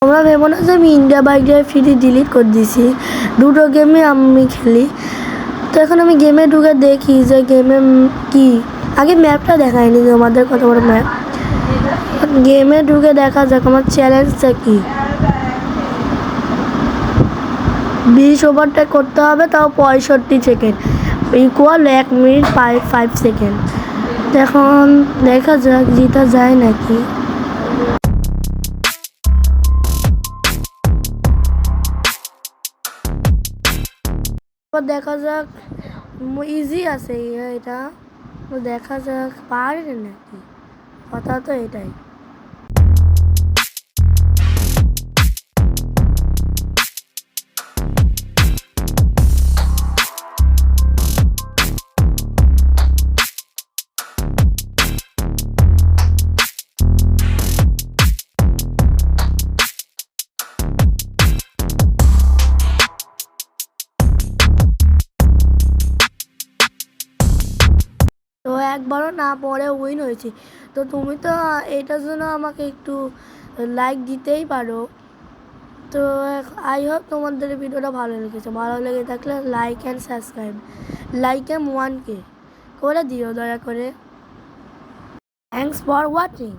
তোমরা ভেবো না যে আমি ইন্ডিয়া বাইক ফ্রি ডিলিট করে দিয়েছি, দুটো গেমে আমি খেলি। তো এখন আমি গেমে ঢুকে দেখি যে গেমে কি, আগে ম্যাপটা দেখায়নি তোমাদের, কত বড় ম্যাপ। গেমে ঢুকে দেখা যাক আমার চ্যালেঞ্জটা কি। 20 ওভারটেক করতে হবে, তাও 65 সেকেন্ড, ইকুয়াল 1 মিনিট 5 সেকেন্ড। এখন দেখা যাক জিতা যায় নাকি। দেখা যাক, ইজি আছে এটা, দেখা যাক পারে নাকি, কথা তো এটাই। তো একবারও না পরে উইন হয়েছি। তো তুমি তো এটার জন্য আমাকে একটু লাইক দিতেই পারো। তো আই হোপ তোমাদের ভিডিওটা ভালো লেগেছে, ভালো লেগে থাকলে like and subscribe, like 1K করে দিও দয়া করে। Thanks for watching.